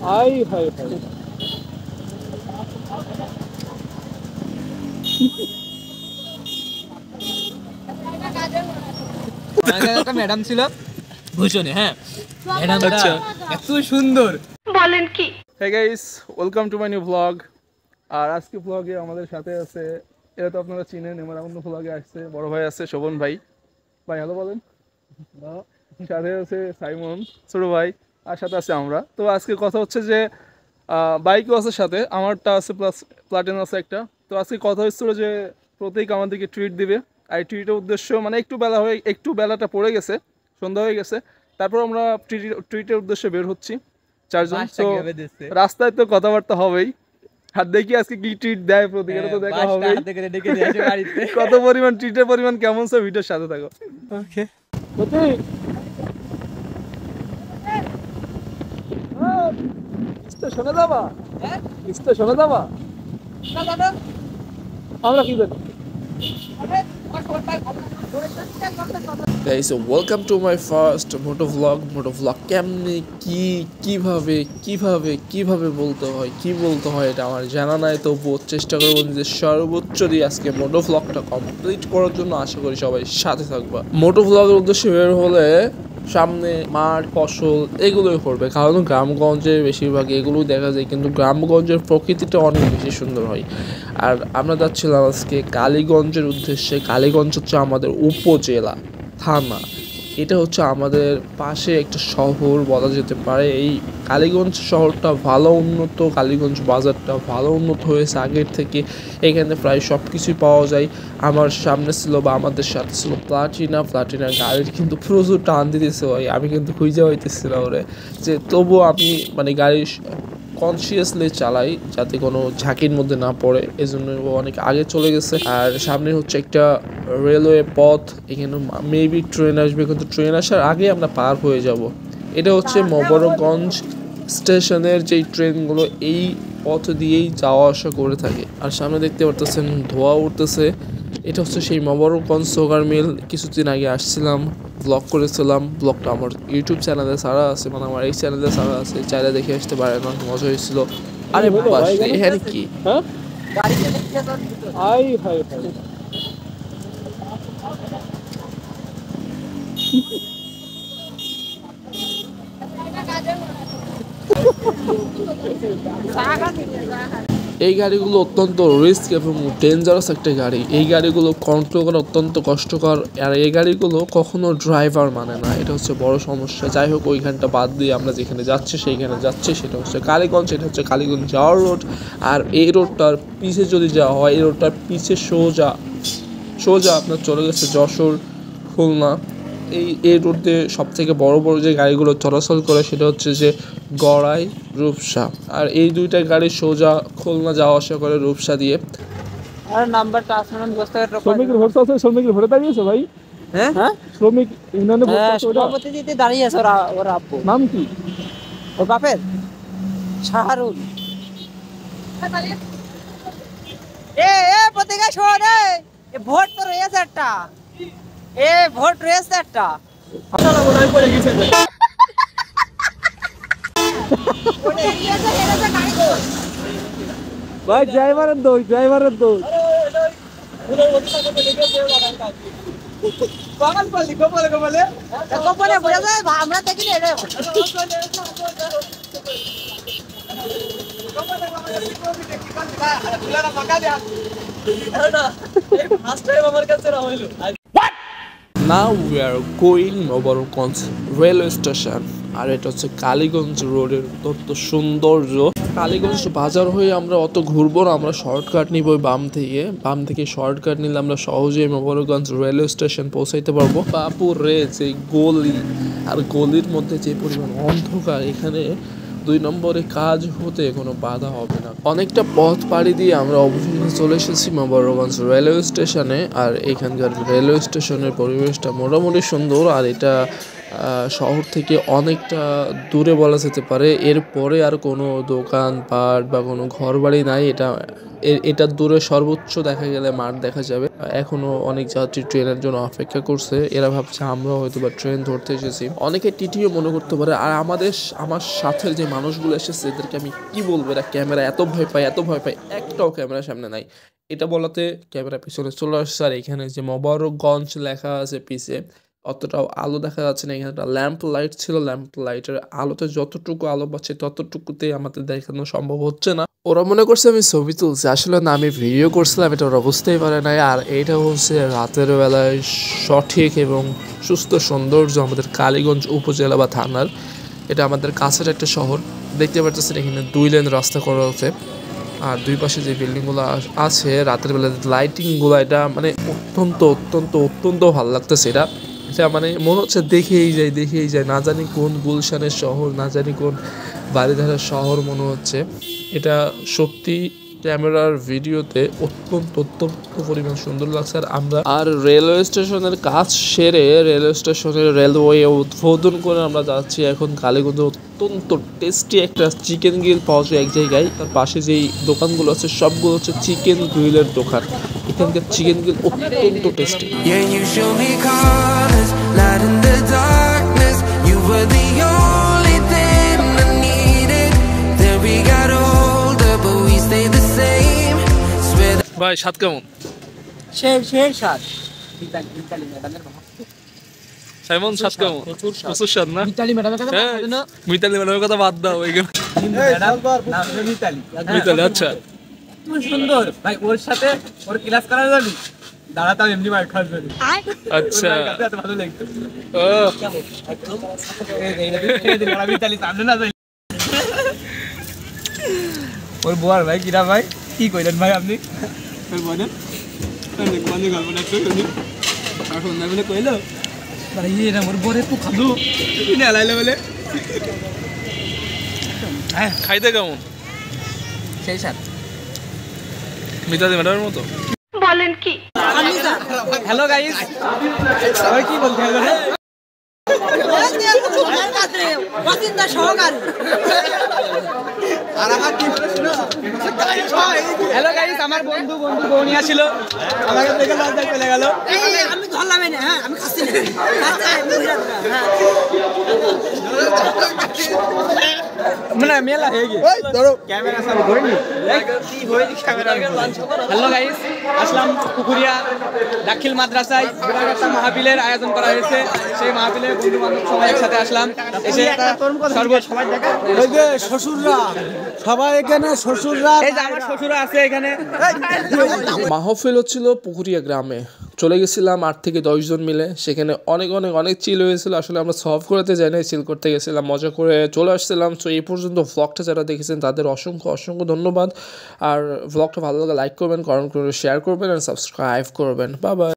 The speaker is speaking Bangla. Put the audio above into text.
হাই হাই হাই একটা ম্যাডাম ছিল ভূষণে, হ্যাঁ ম্যাডামটা এত সুন্দর বলেন কি। Hey guys, welcome to my new blog. আর আজকে ব্লগে আমাদের সাথে আছে, এটা তো আপনারা চিনেন, আমার অন্য ব্লগে আসছে বড় ভাই আছে শোভন ভাই। ভাই হ্যালো বলেন। সাথে আছে সাইমন ছোট ভাই, আর সাথে আছে আমরা। তো আজকে কথা হচ্ছে যে বাইকও আছে সাথে, আমারটা আছে প্লাস প্লাটিনা আছে একটা। তো আজকে কথা হচ্ছিল যে প্রত্যেক আমাদেরকে ট্রিট দিবে। আর ট্রিটের উদ্দেশ্য মানে একটু বেলাটা পড়ে গেছে, সন্ধ্যা হয়ে গেছে। তারপর আমরা ট্রিটের উদ্দেশ্যে বের হচ্ছি চারজন। তো রাস্তায় তো কথাবার্তা হবেই, আর দেখি আজকে কি ট্রিট দেয় প্রতীক, তো দেখা হবে কত পরিমাণ ট্রিটের পরিমাণ কেমন সে ভিডিওর সাথে থাকো। ওকে শোনা যাবা, শোনা যাবা, আমরা কি জানি। Guys, so welcome to my first motovlog. কেমনে কিভাবে বলতে হয় এটা আমার জানা নাই, তবুও চেষ্টা করবো নিজের সর্বোচ্চ দিয়ে আজকে মোটোভ্লগটা কমপ্লিট করার জন্য। আশা করি সবাই সাথে থাকবা। মোটোভ্লগের উদ্দেশ্যে বের হলে সামনে মাঠ ফসল এগুলোই করবে, কারণ গ্রামগঞ্জে বেশিরভাগ এগুলোই দেখা যায়, কিন্তু গ্রামগঞ্জের প্রকৃতিটা অনেক বেশি সুন্দর হয়। আর আমরা যাচ্ছিলাম আজকে কালীগঞ্জের উদ্দেশ্যে। কালীগঞ্জ হচ্ছে আমাদের উপজেলা, থানা। এটা হচ্ছে আমাদের পাশে একটা শহর বলা যেতে পারে। এই কালীগঞ্জ শহরটা ভালো উন্নত, কালীগঞ্জ বাজারটা ভালো উন্নত হয়েছে আগের থেকে। এখানে প্রায় সব কিছুই পাওয়া যায়। আমার সামনে ছিল বা আমাদের সাথে ছিল প্লাটিনার গাড়ির কিন্তু প্রচুর টান দিতেছে ভাই। আমি কিন্তু খুঁজে হইতেছিলাম ওরে, যে তবুও আমি মানে গাড়ি কনসিয়াসলি চালাই যাতে কোনো ঝাঁকির মধ্যে না পড়ে, এজন্য ও অনেক আগে চলে গেছে। আর সামনে হচ্ছে একটা রেলওয়ে পথ, এখানে মেবি ট্রেন আসবে, কিন্তু ট্রেন আসার আগে আমরা পার হয়ে যাব। এটা হচ্ছে মোবারকগঞ্জ স্টেশনের যেই ট্রেনগুলো এই পথ দিয়েই যাওয়া আসা করে থাকে। আর সামনে দেখতে পারতেছেন ধোঁয়া উঠতেছে, এটা হচ্ছে সেই মোবারকগঞ্জ সুগার মিল। কিছুদিন আগে আসছিলাম, ব্লগ করেছিলাম। ব্লগটা আমার ইউটিউব চ্যানেলে ছাড়া আছে, মানে আমার এই চ্যানেলে ছাড়া আছে, চাইলে দেখে আসতে পারেন, অনেক মজা হয়েছিল। আরে বাস এখানে কি হাই হাই হাই এই গাড়িগুলো অত্যন্ত রিস্ক এবং ডেঞ্জারাস একটা গাড়ি। এই গাড়িগুলো কন্ট্রোল করা অত্যন্ত কষ্টকর, আর এই গাড়িগুলো কখনো ড্রাইভার মানে না, এটা হচ্ছে বড় সমস্যা। যাই হোক, ওইখানটা বাদ দিয়ে আমরা যেখানে যাচ্ছি সেইখানে যাচ্ছি, সেটা হচ্ছে কালীগঞ্জ। এটা হচ্ছে কালীগঞ্জ যাওয়ার রোড। আর এই রোডটার পিছে যদি যাওয়া হয়, এই রোডটার পিছে সোজা আপনার চলে গেছে যশোর, খুলনা। এই রোড দিয়ে সব থেকে বড় যে গাড়িগুলো চলাচল করে সেটা হচ্ছে যে গড়াই, রূপসা। আর এই দুইটা গাড়ি সোজা খুলনা যাওয়া আসা করে রূপসা দিয়ে। আর নাম্বারটা আসমান বস্তা শ্রমিকের ভোট আছে, শ্রমিকের ভোটে দাঁড়িয়েছে ভাই। হ্যাঁ শ্রমিক ইউনিয়নে ভোট আছে, ওটা সভাপতি দিতে দাঁড়িয়ে আছে ওরা আপু। নাম কি? ওর বাপের শাহরুল। প্রতিকা শোন, ভোট তো রয়েছে একটা, ভোট রয়েছে একটা। ভাই ড্রাইভারের দোষ। কপালে বোঝা যায়, আমরা দেখিনি এটা। Now we are going Mobarakganj railway station. আর এটা হচ্ছে কালীগঞ্জ রোডের অত্যন্ত সৌন্দর্য। কালীগঞ্জ বাজার হয়ে আমরা অত ঘুরবো না, আমরা শর্টকাট নিব বাম থেকে শর্টকাট নিলে আমরা সহজেই মোবারকগঞ্জ রেলওয়ে স্টেশন পৌঁছাইতে পারবো। বাপুর রে যে গলি, আর গলির মধ্যে যে পরিমাণ অন্ধকার, এখানে 2 নম্বরে কাজ হতে কোনো বাধা হবে না। অনেকটা পথ পাড়ি দিয়ে আমরা অবশেষে চলে এসেছি মোবারকগঞ্জ রেলওয়ে স্টেশনে। আর এখানকার রেলওয়ে স্টেশনের পরিবেশটা মোটামুটি সুন্দর। আর এটা শহর থেকে অনেকটা দূরে বলা যেতে পারে। এরপরে আর কোনো দোকানপাট বা কোনো ঘরবাড়ি নাই। এটা দূরে সর্বোচ্চ দেখা গেলে মাঠ দেখা যাবে। এখনো অনেক যাত্রী ট্রেনের জন্য অপেক্ষা করছে। এরা ভাবছে আমরা হয়তো বা ট্রেন ধরতে এসেছি। অনেকে টিটিও মনে করতে পারে। আর আমার সাথে যে মানুষগুলো এসেছে এদেরকে আমি কি বলবো, এরা ক্যামেরা এত ভয় পায়, একটাও ক্যামেরার সামনে নাই। এটা বলাতে ক্যামেরা পিছনে চলে আসছে। আর এখানে যে মোবারকগঞ্জ লেখা আছে পিছে, অতটাও আলো দেখা যাচ্ছে না। এখানে একটা ল্যাম্প লাইট ছিল, ল্যাম্প লাইটের আলোতে যতটুকু আলো পাচ্ছে ততটুকুতে আমাদের দেখানো সম্ভব হচ্ছে না। ওরা মনে করছে আমি ছবি তুলছি, আসলে না, আমি ভিডিও করছিলাম, এটা ওরা বুঝতেই পারে নাই। আর এইটা হচ্ছে রাতের বেলায় সঠিক এবং সুস্থ সৌন্দর্য আমাদের কালীগঞ্জ উপজেলা বা থানার। এটা আমাদের কাছের একটা শহর। দেখতে পাচ্ছেন এখানে 2 লেন রাস্তা করা হচ্ছে। আর দুই পাশে যে বিল্ডিংগুলো আছে রাতের বেলা লাইটিংগুলো, এটা মানে অত্যন্ত ভালো লাগতেছে। এটা মানে মনে হচ্ছে দেখেই যায়, না জানি কোন গুলশানের শহর, না জানি কোন বাড়িধারার শহর মনে হচ্ছে। এটা সত্যি ক্যামেরার ভিডিওতে অত্যন্ত পরিমাণ সুন্দর লাগছে। আর রেলওয়ে স্টেশনের কাজ সেরে রেলওয়ে স্টেশনের রেলওয়ে উদ্বোধন করে আমরা যাচ্ছি এখন কালীগঞ্জে। অত্যন্ত টেস্টি একটা চিকেন গ্রিল পাওয়া যায় এক জায়গায়। তার পাশে যেই দোকানগুলো আছে সবগুলো হচ্ছে চিকেন গ্রিলের দোকান। এখানকার চিকেন গ্রিল অত্যন্ত টেস্টি। ভাই স্বাদ কেমন? সেই স্বাদ। সাইমন স্বাদ কেমন? প্রচুর স্বাদ না? মিতালি ম্যাডামের কথা হ্যাঁ, মিতালি ম্যাডামের কথা বাদ দাও। মিতালি আচ্ছা, খুব সুন্দর ভাই। ওর সাথে ওর ক্লাস করার জন্য দাঁড়াতাম এমনি মার খাওয়ার জন্য। আচ্ছা এত ভালো লাগতো। ও মিতালি সামনে না যাই। ওর বোয়ার ভাই কিরা ভাই কি কইলেন ভাই আপনি? বলেন গল্পটা একটু শুনি। সন্ধ্যা বলে কইলো এরা মোর বরে তো খালো নেলাইলো বলে। হ্যাঁ, খাইতে কেমন? সেই স্যার মিতালি ম্যাডামের মতো। বলেন কি? হ্যালো গাইস, সবাই কি বলতে হবে? হ্যালো গাইস, আমার বন্ধু বৌনিয়া ছিল, আমাকে দেখে লজ্জায় চলে গেল। আমি ধরলাম না, হ্যাঁ আমি খাচ্ছি মানে মেলা হয়ে গিয়ে ক্যামেরা সব ধরেনি। হ্যালো গাইস, আসলাম পুকুরিয়া দাখিল মাদ্রাসায় একটা মাহফিলের আয়োজন করা হয়েছে। সেই মাহফিলে বন্ধু বান্ধব সবাই একসাথে আসলাম। এসে সবাই দেখা ওই যে শ্বশুররা সবাই এখানে, শ্বশুররা এই যে আমার শ্বশুরা আছে এখানে। মাহফিল হচ্ছিল পুকুরিয়া গ্রামে। চলে গেছিলাম 8 থেকে 10 জন মিলে। সেখানে অনেক চিল হয়েছিল। আসলে আমরা সলভ করতে যাই না, চিল করতে গেছিলাম, মজা করে চলে আসছিলাম। তো এই পর্যন্ত ভ্লগটা যারা দেখেছেন তাদের অসংখ্য ধন্যবাদ। আর ভ্লগটা ভালো লাগে লাইক করবেন, কমেন্ট করবেন, শেয়ার করবেন আর সাবস্ক্রাইব করবেন। Bye bye.